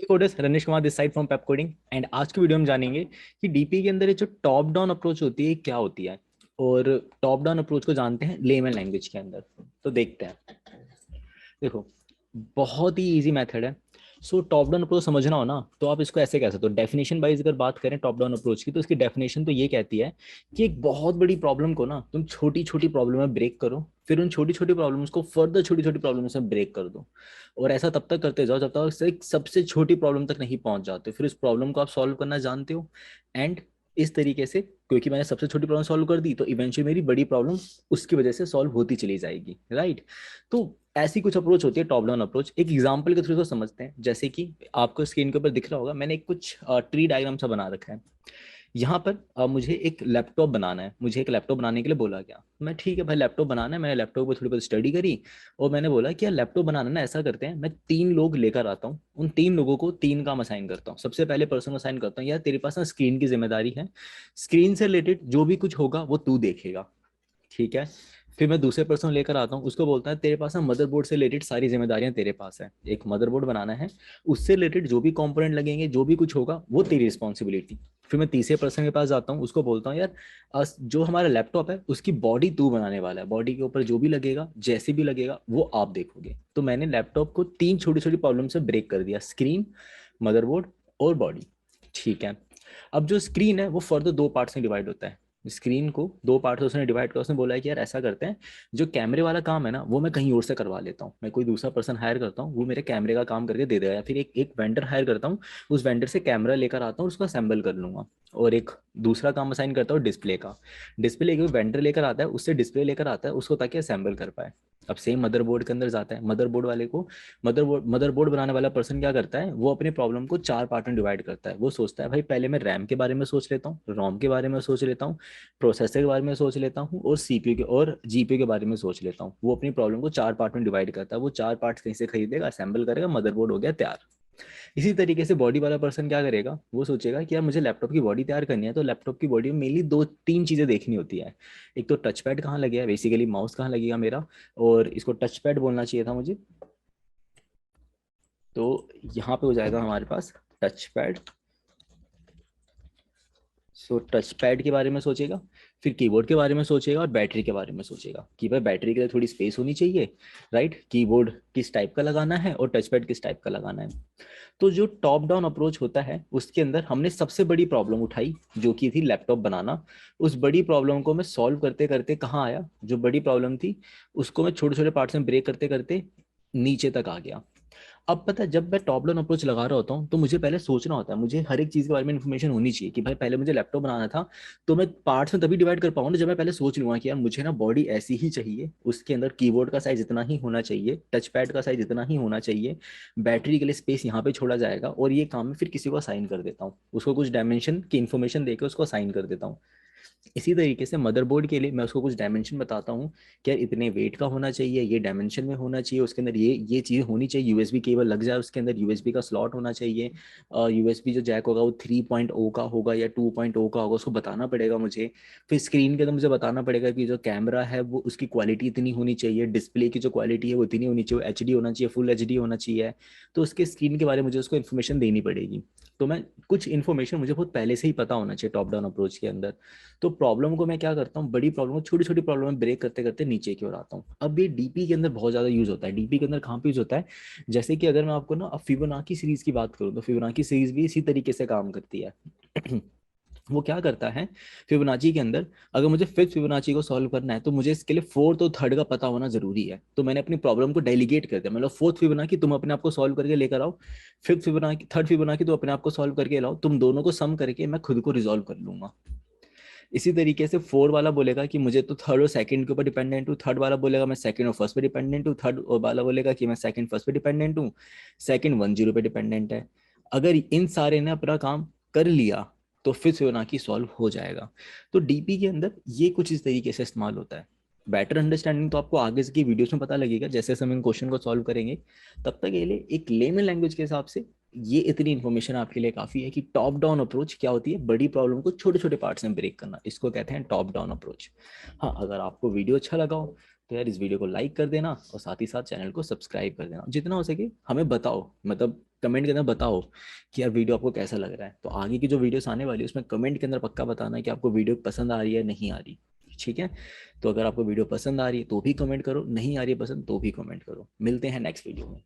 Coders Ranish Kumar this side from pep coding and आज की video में जानेंगे कि डीपी के अंदर ये जो टॉप डाउन अप्रोच होती है क्या होती है। और टॉप डाउन अप्रोच को जानते हैं लेमन लैंग्वेज के अंदर। तो देखते हैं। देखो, बहुत ही इजी मेथड है। सो टॉप डाउन अप्रोच समझना हो ना तो आप इसको ऐसे कह सकते हो। डेफिनेशन वाइज अगर बात करें टॉप डाउन अप्रोच की तो इसकी डेफिनेशन तो ये कहती है कि एक बहुत बड़ी प्रॉब्लम को ना तुम छोटी छोटी प्रॉब्लम में ब्रेक करो, फिर उन छोटी छोटी प्रॉब्लम्स को फर्दर छोटी छोटी प्रॉब्लम्स में ब्रेक कर दो। और ऐसा तब तक करते जाओ जब तक एक सबसे छोटी प्रॉब्लम तक नहीं पहुंच जाते, फिर उस प्रॉब्लम को आप सॉल्व करना जानते हो। एंड इस तरीके से क्योंकि मैंने सबसे छोटी प्रॉब्लम सॉल्व कर दी तो इवेंचुअली मेरी बड़ी प्रॉब्लम उसकी वजह से सॉल्व होती चली जाएगी, राइट। तो ऐसी कुछ अप्रोच होती है टॉप डाउन अप्रोच। एक एग्जांपल के थ्रू इसको समझते हैं। जैसे कि आपको स्क्रीन के ऊपर दिख रहा होगा, मैंने एक कुछ ट्री डायग्राम सा बना रखा है। यहाँ पर मुझे एक लैपटॉप बनाना है, मुझे एक लैपटॉप बनाने के लिए बोला गया। मैं ठीक है भाई लैपटॉप बनाना है, मैंने लैपटॉप पर थोड़ी बहुत स्टडी करी और मैंने बोला कि यार लैपटॉप बनाना ना ऐसा करते हैं, मैं 3 लोग लेकर आता हूँ, उन 3 लोगों को 3 काम असाइन करता हूँ। सबसे पहले पर्सन को असाइन करता हूँ, यार तेरे पास ना स्क्रीन की जिम्मेदारी है, स्क्रीन से रिलेटेड जो भी कुछ होगा वो तू देखेगा, ठीक है। फिर मैं दूसरे पर्सन लेकर आता हूँ, उसको बोलता है तेरे पास ना मदरबोर्ड से रिलेटेड सारी जिम्मेदारियां तेरे पास है, एक मदरबोर्ड बनाना है, उससे रिलेटेड जो भी कंपोनेंट लगेंगे जो भी कुछ होगा वो तेरी रिस्पॉन्सिबिलिटी। फिर मैं तीसरे पर्सन के पास जाता हूँ, उसको बोलता हूँ यार जो हमारा लैपटॉप है उसकी बॉडी तू बनाने वाला है, बॉडी के ऊपर जो भी लगेगा जैसे भी लगेगा वो आप देखोगे। तो मैंने लैपटॉप को 3 छोटी छोटी प्रॉब्लम से ब्रेक कर दिया, स्क्रीन, मदरबोर्ड और बॉडी, ठीक है। अब जो स्क्रीन है वो फर्दर 2 पार्ट्स में डिवाइड होता है। स्क्रीन को 2 पार्ट उसने डिवाइड किया, उसने बोला है कि यार ऐसा करते हैं, जो कैमरे वाला काम है ना वो मैं कहीं और से करवा लेता हूँ, मैं कोई दूसरा पर्सन हायर करता हूँ, वो मेरे कैमरे का काम करके दे देगा, या फिर एक एक वेंडर हायर करता हूँ, उस वेंडर से कैमरा लेकर आता हूँ, उसको असेंबल कर लूंगा। और एक दूसरा काम असाइन करता हूँ डिस्प्ले का, डिस्प्ले एक वेंडर लेकर आता है, उससे डिस्प्ले लेकर आता है उसको ताकि असेंबल कर पाए। अब सेम मदरबोर्ड के अंदर जाता है, मदरबोर्ड वाले को मदरबोर्ड बनाने वाला पर्सन क्या करता है, वो अपने प्रॉब्लम को 4 पार्ट में डिवाइड करता है। वो सोचता है भाई पहले मैं रैम के बारे में सोच लेता हूँ, रोम के बारे में सोच लेता हूँ, प्रोसेसर के बारे में सोच लेता हूँ और सीपीयू के और जीपीयू के बारे में सोच लेता हूँ। वो अपनी प्रॉब्लम को 4 पार्ट में डिवाइड करता है, वो 4 पार्ट्स कहीं से खरीदेगा, असेंबल करेगा, मदरबोर्ड हो गया तैयार। इसी तरीके से बॉडी वाला पर्सन क्या करेगा, वो सोचेगा कि यार मुझे लैपटॉप की बॉडी तैयार करनी है, तो लैपटॉप की बॉडी में मेनली 2-3 चीजें देखनी होती है। एक तो टच पैड कहाँ लगेगा, बेसिकली माउस कहाँ लगेगा मेरा, और इसको टच पैड बोलना चाहिए था मुझे। तो यहाँ पे हो जाएगा हमारे पास touch pad. So touch pad के बारे में सोचेगा, फिर कीबोर्ड के बारे में सोचेगा और बैटरी के बारे में सोचेगा कि भाई बैटरी के लिए थोड़ी स्पेस होनी चाहिए, राइट, कीबोर्ड किस टाइप का लगाना है और टच पैड किस टाइप का लगाना है। तो जो टॉप डाउन अप्रोच होता है उसके अंदर हमने सबसे बड़ी प्रॉब्लम उठाई जो कि थी लैपटॉप बनाना। उस बड़ी प्रॉब्लम को मैं सॉल्व करते करते कहाँ आया, जो बड़ी प्रॉब्लम थी उसको मैं छोटे छोटे पार्ट्स में ब्रेक करते करते नीचे तक आ गया। अब पता है जब मैं टॉप डाउन अप्रोच लगा रहा होता हूँ तो मुझे पहले सोचना होता है, मुझे हर एक चीज के बारे में इन्फॉर्मेशन होनी चाहिए कि भाई पहले मुझे लैपटॉप बनाना था, तो मैं पार्ट्स में तभी डिवाइड कर पाऊंगा जब मैं पहले सोच लूंगा कि यार मुझे ना बॉडी ऐसी ही चाहिए, उसके अंदर कीबोर्ड का साइज इतना ही होना चाहिए, टच पैड का साइज इतना ही होना चाहिए, बैटरी के लिए स्पेस यहाँ पे छोड़ा जाएगा, और ये काम मैं फिर किसी को असाइन कर देता हूँ, उसको कुछ डायमेंशन की इन्फॉर्मेशन देकर उसको असाइन कर देता हूँ। इसी तरीके से मदरबोर्ड के लिए मैं उसको कुछ डायमेंशन बताता हूँ, क्या इतने वेट का होना चाहिए, ये डायमेंशन में होना चाहिए, उसके अंदर ये चीज़ होनी चाहिए, यूएसबी केबल लग जाए उसके अंदर, यूएसबी का स्लॉट होना चाहिए, यूएसबी जो जैक होगा वो 3.0 का होगा या 2.0 का होगा, उसको बताना पड़ेगा मुझे। फिर स्क्रीन के अंदर मुझे बताना पड़ेगा कि जो कैमरा है वो उसकी क्वालिटी इतनी होनी चाहिए, डिस्प्ले की जो क्वालिटी है वो इतनी होनी चाहिए, एच डी होना चाहिए, फुल एच डी होना चाहिए। तो उसके स्क्रीन के बारे में मुझे उसको इन्फॉर्मेशन देनी पड़ेगी। तो मैं कुछ इन्फॉर्मेशन मुझे बहुत पहले से ही पता होना चाहिए टॉप डाउन अप्रोच के अंदर। तो प्रॉब्लम को मैं क्या करता हूँ, बड़ी प्रॉब्लम को छोटी छोटी प्रॉब्लम में ब्रेक करते करते नीचे की ओर आता हूँ। अब ये डीपी के अंदर बहुत ज्यादा यूज होता है। डीपी के अंदर कहाँ पे यूज होता है, जैसे कि अगर मैं आपको ना फिबोनाची सीरीज की बात करूँ तो फिबोनाची सीरीज भी इसी तरीके से काम करती है। वो क्या करता है, फिबोनाची के अंदर अगर मुझे फिफ्थ फिबोनाची को सॉल्व करना है तो मुझे इसके लिए फोर्थ और थर्ड का पता होना जरूरी है। तो मैंने अपनी प्रॉब्लम को डेलीगेट कर दिया, मतलब फोर्थ फिबोनाची तुम अपने आप को सॉल्व करके लेकर आओ, फिफ्थ फिबोनाची थर्ड फिबोनाची तुम अपने आप को सॉल्व करके लाओ, तुम दोनों को सम करके मैं खुद को रिजॉल्व कर लूंगा। इसी तरीके से फोर वाला बोलेगा कि मुझे तो थर्ड और सेकंड के ऊपर डिपेंडेंट हूँ, थर्ड वाला बोलेगा मैं सेकंड और फर्स्ट पे डिपेंडेंट हूँ, थर्ड वाला बोलेगा कि मैं सेकंड फर्स्ट पे डिपेंडेंट हूँ, सेकंड 1 0 पे डिपेंडेंट है। अगर इन सारे ने अपना काम कर लिया तो फिर फिबोनाची सॉल्व हो जाएगा। तो डीपी के अंदर ये कुछ इस तरीके से इस्तेमाल होता है। बेटर अंडरस्टैंडिंग तो आपको आगे की वीडियोस में पता लगेगा जैसे जैसे हम इन क्वेश्चन को सॉल्व करेंगे। तब तक के लिए एक लेमन लैंग्वेज के हिसाब से ये इतनी इन्फॉर्मेशन आपके लिए काफी है कि टॉप डाउन अप्रोच क्या होती है, बड़ी प्रॉब्लम को छोटे छोटे पार्ट्स में ब्रेक करना, इसको कहते हैं टॉप डाउन अप्रोच। हाँ, अगर आपको वीडियो अच्छा लगा हो तो यार इस वीडियो को लाइक कर देना और साथ ही साथ चैनल को सब्सक्राइब कर देना। जितना हो सके हमें बताओ, मतलब कमेंट के अंदर बताओ कि यार वीडियो आपको कैसा लग रहा है। तो आगे की जो वीडियोस आने वाली है उसमें कमेंट के अंदर पक्का बताना कि आपको वीडियो पसंद आ रही है नहीं आ रही। ठीक है, तो अगर आपको वीडियो पसंद आ रही है तो भी कमेंट करो, नहीं आ रही है पसंद तो भी कमेंट करो। मिलते हैं नेक्स्ट वीडियो में।